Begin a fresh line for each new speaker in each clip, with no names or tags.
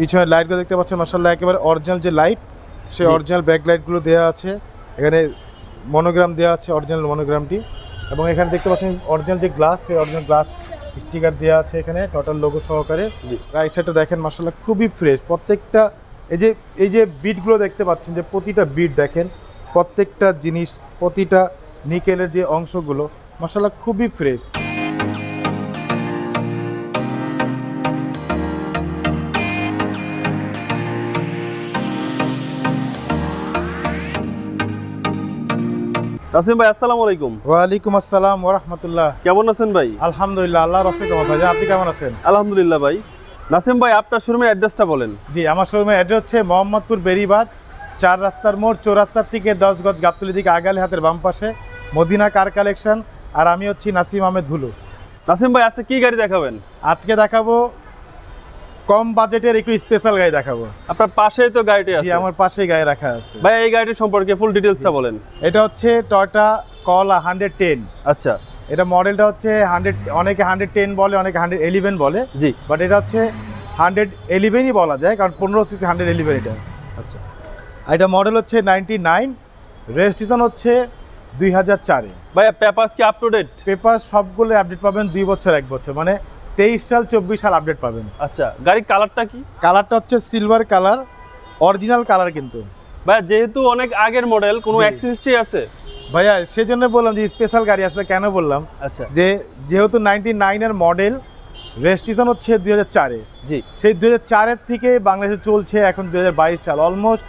পিছনের লাইটগুলো দেখতে পাচ্ছেন মাশাআল্লাহ একেবারে অরিজিনাল যে লাইট, সেই অরিজিনাল ব্যাক লাইটগুলো দেওয়া আছে। এখানে মনোগ্রাম দেওয়া আছে, অরিজিনাল মনোগ্রামটি। এবং এখানে দেখতে পাচ্ছেন অরিজিনাল যে গ্লাস, সেই অরিজিনাল গ্লাস স্টিকার দেওয়া আছে এখানে টোটাল লোগো সহকারে। রাইট সাইডটা দেখেন মাশাআল্লাহ খুবই ফ্রেশ। প্রত্যেকটা এই যে বিটগুলো দেখতে পাচ্ছেন, যে প্রতিটা বিট দেখেন, প্রত্যেকটা জিনিস, প্রতিটা নিকেলের যে অংশগুলো মাশাআল্লাহ খুবই ফ্রেশ।
নাসিম ভাই আসসালামু আলাইকুম।
ওয়ালাইকুম আসসালাম ওয়া রাহমাতুল্লাহ।
কেমন আছেন ভাই?
আলহামদুলিল্লাহ, আল্লাহর অশেষ রহমত। ভাই আপনি কেমন আছেন?
আলহামদুলিল্লাহ ভাই। নাসিম ভাই আপনার শোরুমের অ্যাড্রেসটা বলেন।
জি, আমার শোরুমের অ্যাড্রেস হচ্ছে মোহাম্মদপুর বেরিবাদ 4 রাস্তার মোড়, চৌরাস্তার থেকে 10 গজ গাবতলী দিকে আগালে হাতের বাম পাশে মদিনা কার কালেকশন। আর আমি হচ্ছি নাসিম আহমেদ ভুলু।
নাসিম ভাই আজকে কি গাড়ি দেখাবেন?
আজকে দেখাবো কম বাজেটের একটু স্পেশাল গাড়ি দেখাবো।
আপনার পাশেই তো গাড়িটি আছে।
জি, আমার পাশেই গাড়ি রাখা আছে।
ভাই এই গাড়ির সম্পর্কে ফুল ডিটেইলসটা বলেন।
এটা হচ্ছে টয়োটা করলা 110।
আচ্ছা,
এটা মডেলটা হচ্ছে 100, অনেকে 110 বলে, অনেকে 111 বলে।
জি,
বাট এটা হচ্ছে 111ই বলা যায়, কারণ 15 সিসি 111 এটা।
আচ্ছা,
এটা মডেল হচ্ছে 99, রেজিস্ট্রেশন হচ্ছে 2004-এ।
ভাই পেপারস কি আপ টু ডেট?
পেপার সবগুলো আপডেট পাবেন 2 বছর 1 বছর, মানে 23 সাল 24 সাল আপডেট পাবেন।
আচ্ছা, গাড়ির কালারটা কি?
কালারটা হচ্ছে সিলভার কালার, অরিজিনাল কালার কিন্তু।
ভাই যেহেতু অনেক আগের মডেল, কোনো অ্যাক্সেসরি আছে?
ভাইয়া সেজন্য বললাম যে স্পেশাল গাড়ি আসলে কেন বললাম,
আচ্ছা,
যে যেহেতু 99-এর মডেল, রেজিস্ট্রেশন হচ্ছে 2004-এ।
জি,
সেই 2004-এর থেকে বাংলাদেশে চলছে এখন 2022 সাল, অলমোস্ট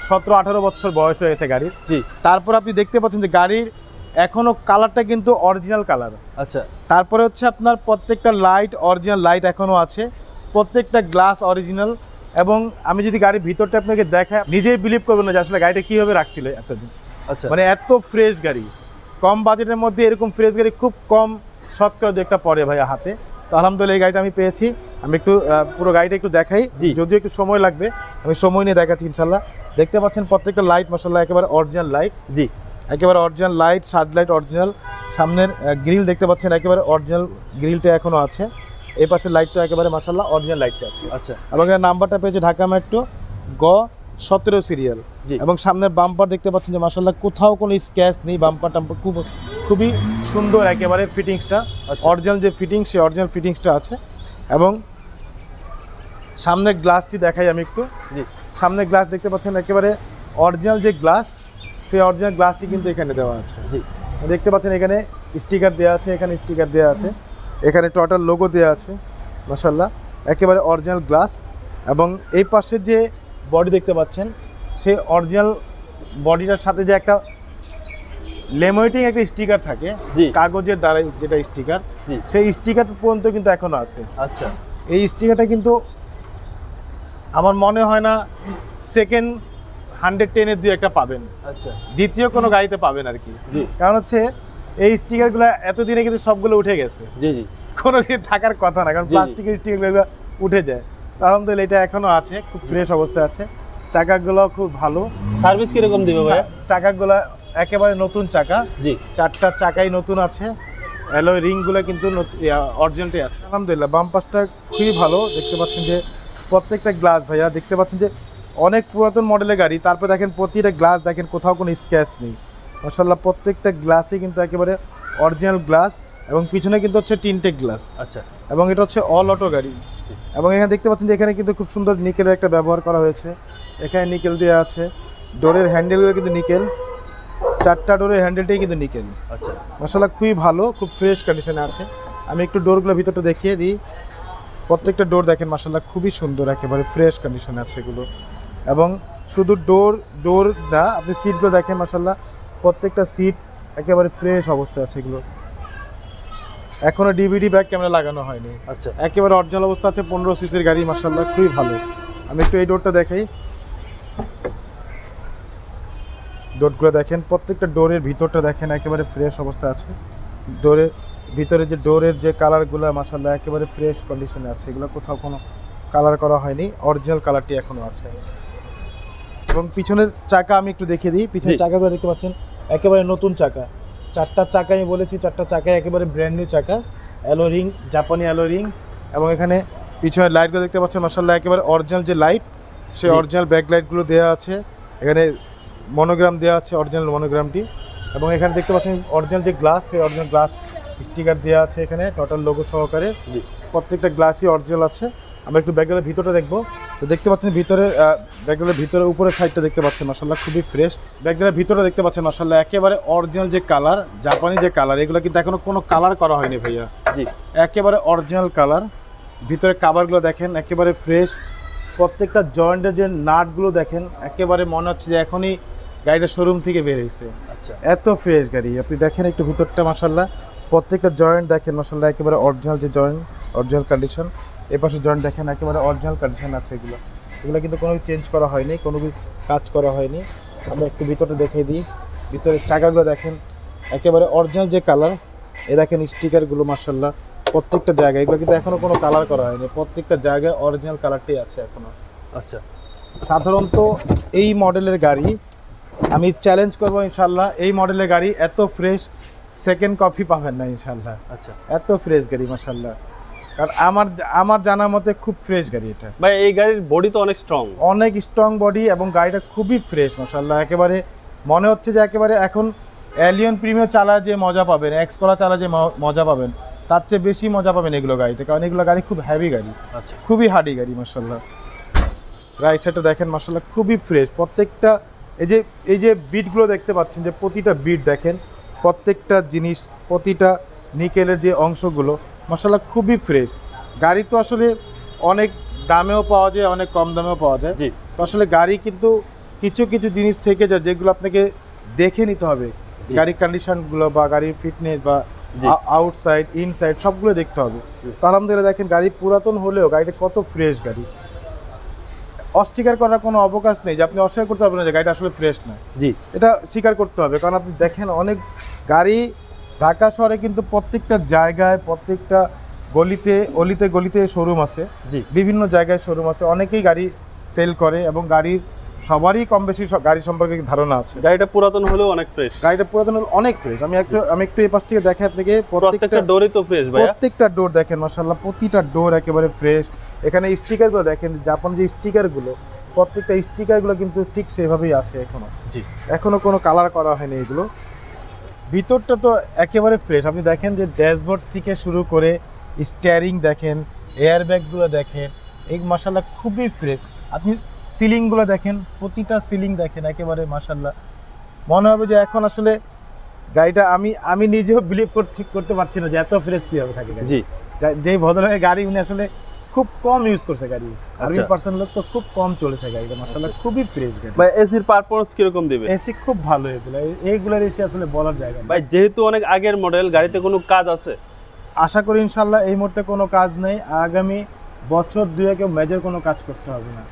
17-18 বছর বয়স হয়ে গেছে গাড়ির।
জি,
তারপর আপনি দেখতে পাচ্ছেন যে গাড়ির এখনো কালারটা কিন্তু অরিজিনাল কালার।
আচ্ছা,
তারপরে হচ্ছে আপনার প্রত্যেকটা লাইট অরিজিনাল লাইট এখনো আছে, প্রত্যেকটা গ্লাস অরিজিনাল। এবং আমি যদি গাড়ির ভিতরটা আপনাকে দেখাই, নিজেই বিলিভ করবেন না যে আসলে গাড়িটা কীভাবে রাখছিল এতদিন।
আচ্ছা,
মানে এত ফ্রেশ গাড়ি, কম বাজেটের মধ্যে এরকম ফ্রেশ গাড়ি খুব কম শতকরা দু একটা পড়ে ভাইয়া হাতে। তো আলহামদুলিল্লাহ এই গাড়িটা আমি পেয়েছি। আমি একটু পুরো গাড়িটা একটু দেখাই, যদিও একটু সময় লাগবে, আমি সময় নিয়ে দেখাচ্ছি ইনশাল্লাহ। দেখতে পাচ্ছেন প্রত্যেকটা লাইট মাশাআল্লাহ একেবারে অরিজিনাল লাইট।
জি,
একেবারে অরিজিনাল লাইট, শার্ট লাইট অরিজিনাল। সামনের গ্রিল দেখতে পাচ্ছেন একেবারে অরিজিনাল গ্রিলটা এখনও আছে। এই পাশের লাইটটা একেবারে মাশাআল্লাহ অরিজিনাল লাইটটা আছে।
আচ্ছা,
এবং এর নাম্বারটা পেয়েছে ঢাকা মেট্রো গ 17 সিরিয়াল। এবং সামনের বাম্পার দেখতে পাচ্ছেন যে মাশাআল্লাহ কোথাও কোনো স্ক্র্যাচ নেই, বাম্পার টাম্পার খুবই সুন্দর একেবারে ফিটিংসটা, অরিজিনাল যে ফিটিংস, সেই অরিজিনাল ফিটিংসটা আছে। এবং সামনের গ্লাসটি দেখাই আমি একটু।
জি,
সামনের গ্লাস দেখতে পাচ্ছেন একেবারে অরিজিনাল যে গ্লাস, সেই অরিজিনাল গ্লাসটি কিন্তু এখানে দেওয়া আছে।
জি,
দেখতে পাচ্ছেন এখানে স্টিকার দেওয়া আছে, এখানে স্টিকার দেওয়া আছে, এখানে টোটাল লোগো দেওয়া আছে মাশাআল্লাহ একেবারে অরিজিনাল গ্লাস। এবং এই পাশের যে বডি দেখতে পাচ্ছেন, সেই অরিজিনাল বডিটার সাথে যে একটা লেমিনেটিং একটা স্টিকার থাকে কাগজের দ্বারা, যেটা স্টিকার, সেই স্টিকার পর্যন্ত কিন্তু এখনো আছে।
আচ্ছা,
এই স্টিকারটা কিন্তু আমার মনে হয় না সেকেন্ড 110-এর 2-একটা পাবেন। আচ্ছা, দ্বিতীয় কোনো গাড়িতে পাবেন আর কি। কারণ হচ্ছে এই স্টিকারগুলো এতদিনে কিন্তু সবগুলো উঠে গেছে। জি, জি, কোনো কিছু থাকার কথা না, কারণ প্লাস্টিকের স্টিকারগুলো উঠে যায়। আলহামদুলিল্লাহ এটা এখনো আছে, খুব ফ্রেশ অবস্থায় আছে। চাকাগুলো খুব ভালো।
সার্ভিস কিরকম দিবে ভাই?
চাকাগুলো একেবারে নতুন চাকা। জি, 4টা চাকাই নতুন আছে। অ্যালয় রিংগুলো কিন্তু অরিজিনালটাই আছে। আলহামদুলিল্লাহ বাম পাশটা খুবই ভালো। দেখতে পাচ্ছেন যে প্রত্যেকটা গ্লাস ভাইয়া, দেখতে পাচ্ছেন যে অনেক পুরাতন মডেলের গাড়ি, তারপর দেখেন প্রতিটা গ্লাস দেখেন কোথাও কোনো স্ক্র্যাচ নেই মাশাআল্লাহ। প্রত্যেকটা গ্লাসই কিন্তু একেবারে অরিজিনাল গ্লাস। এবং পিছনে কিন্তু হচ্ছে তিনটে গ্লাস। আচ্ছা, এবং এটা হচ্ছে অল অটো গাড়ি। এবং এখানে দেখতে পাচ্ছেন যে এখানে কিন্তু খুব সুন্দর নিকেলের একটা ব্যবহার করা হয়েছে। এখানে নিকেল দেওয়া আছে, ডোরের হ্যান্ডেলগুলো কিন্তু নিকেল, 4টা ডোরের হ্যান্ডেলটাই কিন্তু নিকেল। আচ্ছা, মাশাআল্লাহ খুবই ভালো, খুব ফ্রেশ কন্ডিশনে আছে। আমি একটু ডোরগুলো ভিতরটা দেখিয়ে দিই। প্রত্যেকটা ডোর দেখেন মাশাআল্লাহ খুবই সুন্দর, একেবারে ফ্রেশ কন্ডিশনে আছে এগুলো। এবং শুধু ডোর না, আপনি সিটগুলো দেখেন মাশাআল্লাহ প্রত্যেকটা সিট একেবারে ফ্রেশ অবস্থায় আছে এগুলো। এখনো ডিভিডি ব্যাক ক্যামেরা লাগানো হয়নি। আচ্ছা, একেবারে অরিজিনাল অবস্থা আছে। 15 সিসির গাড়ি মাশাআল্লাহ খুবই ভালো। আমি একটু এই ডোরটা দেখাই। ডোরগুলো দেখেন, প্রত্যেকটা ডোরের ভিতরটা দেখেন একেবারে ফ্রেশ অবস্থা আছে। ডোরের ভিতরে যে ডোরের যে কালারগুলো মাশাআল্লাহ একেবারে ফ্রেশ কন্ডিশনে আছে, এগুলো কোথাও কোনো কালার করা হয়নি, অরিজিনাল কালারটি এখনও আছে। এবং পিছনের চাকা আমি একটু দেখিয়ে দিই। পিছনের চাকাগুলো দেখতে পাচ্ছেন একেবারে নতুন চাকা। 4টা চাকা আমি বলেছি, 4টা চাকায় একেবারে ব্র্যান্ড নিউ চাকা। অ্যালো রিং, জাপানি অ্যালো রিং। এবং এখানে পিছনের লাইটগুলো দেখতে পাচ্ছেন মাশাআল্লাহ একেবারে অরিজিনাল যে লাইট সেই অরিজিনাল ব্যাক লাইটগুলো দেওয়া আছে। এখানে মনোগ্রাম দেওয়া আছে, অরিজিনাল মনোগ্রামটি। এবং এখানে দেখতে পাচ্ছেন অরিজিনাল যে গ্লাস, সেই অরিজিনাল গ্লাস স্টিকার দেওয়া আছে এখানে টোটাল লোগো সহকারে। প্রত্যেকটা গ্লাসই অরিজিনাল আছে। আমরা একটু ব্যাকগ্রাউন্ডের ভিতরটা দেখবো। তো দেখতে পাচ্ছেন ভিতরে ব্যাকগ্রাউন্ডের ভিতরে উপরের সাইডটা দেখতে পাচ্ছেন মাশাআল্লাহ খুবই ফ্রেশ। ব্যাকগ্রাউন্ডের ভিতরে দেখতে পাচ্ছেন মাশাআল্লাহ একেবারে অরিজিনাল যে কালার, জাপানি যে কালার, এগুলো কিন্তু এখনো কোনো কালার করা হয়নি ভাইয়া। জি, একেবারে অরিজিনাল কালার। ভিতরে কাভারগুলো দেখেন একেবারে ফ্রেশ। প্রত্যেকটা জয়েন্টের যে নাটগুলো দেখেন একেবারে মনে হচ্ছে যে এখনই গাড়িটা শোরুম থেকে বের হয়েছে। আচ্ছা, এত ফ্রেশ গাড়ি। আপনি দেখেন একটু ভিতরটা মাশাআল্লাহ, প্রত্যেকটা জয়েন্ট দেখেন মাশাআল্লাহ একেবারে অরিজিনাল যে জয়েন্ট, অরিজিনাল কন্ডিশন। এপাশে জয়েন্ট দেখেন একেবারে অরিজিনাল কন্ডিশন আছে। এগুলো কিন্তু কোনো চেঞ্জ করা হয়নি, কোনো কাজ করা হয়নি। আমরা একটু ভিতরটা দেখিয়ে দিই। ভিতরের চাকাগুলো দেখেন একেবারে অরিজিনাল যে কালার। এ দেখেন স্টিকারগুলো মাশাআল্লাহ প্রত্যেকটা জায়গায়, এগুলো কিন্তু এখনো কোনো কালার করা হয়নি। প্রত্যেকটা জায়গায় অরিজিনাল কালারটাই আছে এখনো। আচ্ছা, সাধারণত এই মডেলের গাড়ি আমি চ্যালেঞ্জ করবো ইনশাল্লাহ, এই মডেলের গাড়ি এত ফ্রেশ সেকেন্ড কপি পাবেন না ইনশাল্লাহ। আচ্ছা, এত ফ্রেশ গাড়ি মাশাআল্লাহ। কারণ আমার জানার মতে খুব ফ্রেশ গাড়ি এটা
ভাই। এই গাড়ির বডি তো অনেক স্ট্রং বডি এবং গাড়িটা খুবই ফ্রেশ মাশাআল্লাহ। একেবারে মনে হচ্ছে যে একেবারে এখন এলিয়ন প্রিমিয়ার চালা যে মজা পাবেন, এক্সকলা চালা যে মজা পাবেন, তার চেয়ে বেশি মজা পাবেন এগুলো গাড়িতে। কারণ এগুলো গাড়ি খুব হেভি গাড়ি। আচ্ছা, খুবই হার্ডি গাড়ি মাশাআল্লাহ। রাইট সাইডটা দেখেন মাশাআল্লাহ খুবই ফ্রেশ। প্রত্যেকটা এই যে বিটগুলো দেখতে পাচ্ছেন, যে প্রতিটা বিট দেখেন, প্রত্যেকটা জিনিস, প্রতিটা নিকেলের যে অংশগুলো মাশাআল্লাহ খুবই ফ্রেশ। গাড়ি তো আসলে অনেক দামেও পাওয়া যায়, অনেক কম দামেও পাওয়া যায়। তো আসলে গাড়ি কিন্তু কিছু কিছু জিনিস থেকে যায় যেগুলো আপনাকে দেখে নিতে হবে। গাড়ির কন্ডিশনগুলো বা গাড়ির ফিটনেস বা আউটসাইড ইনসাইড সবগুলো দেখতে হবে। তো আলহামদুলিল্লাহ দেখেন গাড়ি পুরাতন হলেও গাড়িটা কত ফ্রেশ গাড়ি। অস্বীকার করার কোনো অবকাশ নেই যে আপনি অস্বীকার করতে পারবেন না যে গাড়িটা আসলে ফ্রেশ না। জি, এটা স্বীকার করতে হবে। কারণ আপনি দেখেন অনেক গাড়ি ঢাকা শহরে কিন্তু প্রত্যেকটা জায়গায়, প্রত্যেকটা গলিতে শোরুম আছে। জি, বিভিন্ন জায়গায় শোরুম আছে। অনেকেই গাড়ি সেল করে এবং গাড়ির সবারই কম বেশি গাড়ি সম্পর্কে ধারণা আছে। গাড়িটা পুরাতন হলেও অনেক ফ্রেশ।
অনেক ফ্রেশ। আমি একটু এই পাশ থেকে দেখাই আপনাকে।
প্রত্যেকটা ডোরই তো ফ্রেশ ভাই।
প্রত্যেকটা ডোর দেখেন মাশাআল্লাহ, প্রতিটা ডোর একেবারে ফ্রেশ। এখানে স্টিকারগুলো দেখেন, জাপান যে স্টিকারগুলো, প্রত্যেকটা স্টিকারগুলো কিন্তু ঠিক সেভাবেই আছে এখনো। জি, এখনো কোনো কালার করা হয়নি এগুলো। ভিতরটা তো একেবারে ফ্রেশ। আপনি দেখেন যে ড্যাশবোর্ড থেকে শুরু করে স্টিয়ারিং দেখেন, এয়ার ব্যাগগুলো দেখেন, এই মাশাআল্লাহ খুবই ফ্রেশ। আপনি সিলিংগুলো দেখেন, প্রতিটা সিলিং দেখেন একেবারে মাশাআল্লাহ। মনে হবে যে এখন আসলে গাড়িটা আমি নিজেও বিলিভ করতে পারছি না যে এত ফ্রেশ কীভাবে থাকে। জি, যেই ভদ্রলোকের গাড়ি উনি আসলে খুব কম ইউজ করছে গাড়ি। 80% লোক তো খুব কম চলেছে গাড়িটা মাশাআল্লাহ খুবই ফ্রেশ গাড়ি।
ভাই এসির পারফরম্যান্স কিরকম দিবে?
এসি খুব ভালো। এইগুলোর এসি আসলে বলার জায়গা
ভাই। যেহেতু অনেক আগের মডেল, গাড়িতে কোনো কাজ আছে?
আশা করি ইনশাআল্লাহ এই মুহূর্তে কোনো কাজ নেই। আগামী বছর দুয়েকেও মেজর কোনো কাজ করতে হবে না।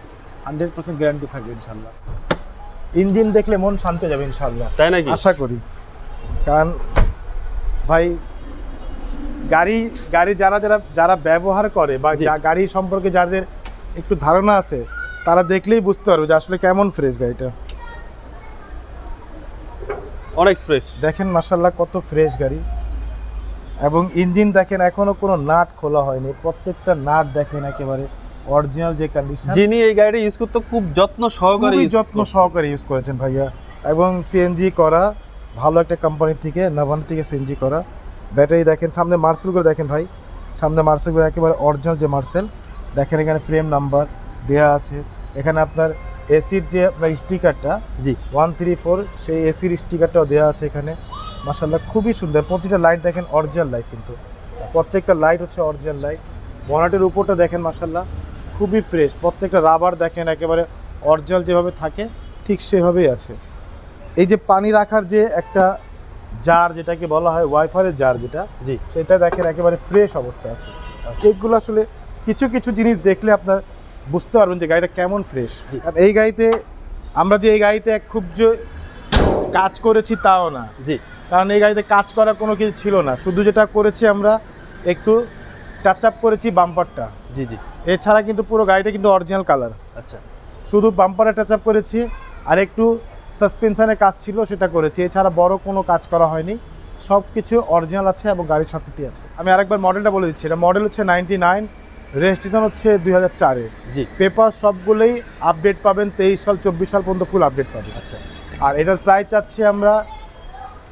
100% গ্যারান্টি থাকবে ইনশাআল্লাহ। ইঞ্জিন দেখলে মন শান্ত যাবে ইনশাআল্লাহ, তাই নাকি? আশা করি। কারণ ভাই গাড়ি যারা ব্যবহার করে বা গাড়ি সম্পর্কে যাদের একটু ধারণা আছে, তারা দেখলেই বুঝতে পারবে যে আসলে কেমন ফ্রেশ গাড়িটা।
অনেক ফ্রেশ
দেখেন মাশাআল্লাহ কত ফ্রেশ গাড়ি। এবং ইঞ্জিন দেখেন এখনো কোনো নাট খোলা হয়নি। প্রত্যেকটা নাট দেখেন একেবারে অরিজিনাল যে কন্ডিশন।
যিনি এই গাড়িটা ইউজ করতে খুব যত্ন সহকারে
ইউজ করেছেন ভাইয়া। এবং সিএনজি করা, ভালো একটা কোম্পানি থেকে, নাভান থেকে সিএনজি করা। ব্যাটারি দেখেন, সামনে মার্সেলগুলো দেখেন ভাই, সামনে মার্সেলগুলো একেবারে অরিজিনাল যে মার্সেল দেখেন। এখানে ফ্রেম নাম্বার দেওয়া আছে। এখানে আপনার এসির যে আপনার স্টিকারটা, জি 134, সেই এসির স্টিকারটাও দেওয়া আছে এখানে মাশাআল্লাহ খুবই সুন্দর। প্রতিটা লাইট দেখেন অরিজিনাল লাইট, কিন্তু প্রত্যেকটা লাইট হচ্ছে অরিজিনাল লাইট। বনেটের উপরটা দেখেন মাশাআল্লাহ খুবই ফ্রেশ। প্রত্যেকটা রাবার দেখেন একেবারে অরিজিনাল যেভাবে থাকে ঠিক সেভাবেই আছে। এই যে পানি রাখার যে একটা জার, যেটাকে বলা হয় ওয়াইফারের জার যেটা, জি সেটা দেখেন একেবারে ফ্রেশ অবস্থা আছে। এইগুলো আসলে কিছু কিছু জিনিস দেখলে আপনার বুঝতে পারবেন যে গাড়িটা কেমন ফ্রেশ। এই গাড়িতে আমরা যে এই গাড়িতে খুব যে কাজ করেছি তাও না, জি, কারণ এই গাড়িতে কাজ করা কোনো কিছু ছিল না। শুধু যেটা করেছি আমরা একটু টাচ আপ করেছি বাম্পারটা, জি জি, এছাড়া কিন্তু পুরো গাড়িটা কিন্তু অরিজিনাল কালার। আচ্ছা, শুধু বাম্পারে টাচ আপ করেছি আর একটু সাসপেনশনের কাজ ছিল সেটা করেছি, এছাড়া বড় কোনো কাজ করা হয়নি। সব কিছু অরিজিনাল আছে এবং গাড়ির সাথেই আছে। আমি আরেকবার মডেলটা বলে দিচ্ছি। এটা মডেল হচ্ছে 99
রেজিস্ট্রেশন হচ্ছে 2004-এ।
জি।
পেপার সবগুলোই আপডেট পাবেন, 23 সাল 24 সাল পর্যন্ত ফুল আপডেট পাবেন।
আচ্ছা।
আর এটার প্রাইস চাচ্ছি আমরা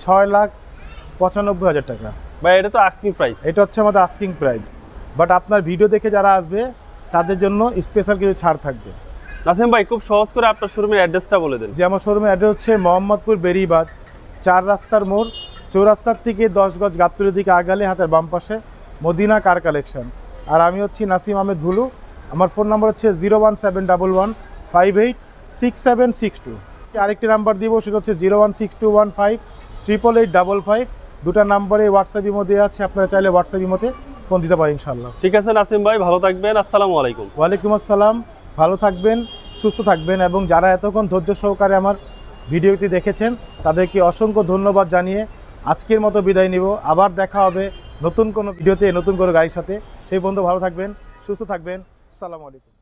6,95,000 টাকা।
ভাই এটা তো আস্কিং প্রাইস।
এটা হচ্ছে আমাদের আস্কিং প্রাইস, বাট আপনার ভিডিও দেখে যারা আসবে তাদের জন্য স্পেশাল কিছু ছাড় থাকবে।
নাসিম ভাই খুব সহজ করে আপনার শোরুমের অ্যাড্রেসটা বলে দেন।
যে আমার শোরুমের অ্যাড্রেস হচ্ছে মোহাম্মদপুর বেরিবাদ 4 রাস্তার মোড়, চৌরাস্তার থেকে 10 গজ গাবতলির দিকে আগালে হাতের বাম পাশে মদিনা কার কালেকশন। আর আমি হচ্ছি নাসিম আহমেদ ভুলু। আমার ফোন নাম্বার হচ্ছে 01711586762। আরেকটি নাম্বার দিব, সেটা হচ্ছে 01621588855। দুটা নাম্বারে হোয়াটসঅ্যাপ ইমো দেওয়া আছে, আপনারা চাইলে হোয়াটসঅ্যাপ ইমোতে ফোন দিতে পারেন ইনশাআল্লাহ।
ঠিক আছে নাসিম ভাই, ভালো থাকবেন। আসসালামু আলাইকুম।
ওয়ালাইকুম আসসালাম। ভালো থাকবেন, সুস্থ থাকবেন, এবং যারা এতক্ষণ ধৈর্য সহকারে আমার ভিডিওটি দেখেছেন তাদেরকে অসংখ্য ধন্যবাদ জানিয়ে আজকের মতো বিদায় নিব। আবার দেখা হবে নতুন কোনো ভিডিওতে, নতুন কোনো গাড়ির সাথে। সেই পর্যন্ত ভালো থাকবেন, সুস্থ থাকবেন। আসসালামু আলাইকুম।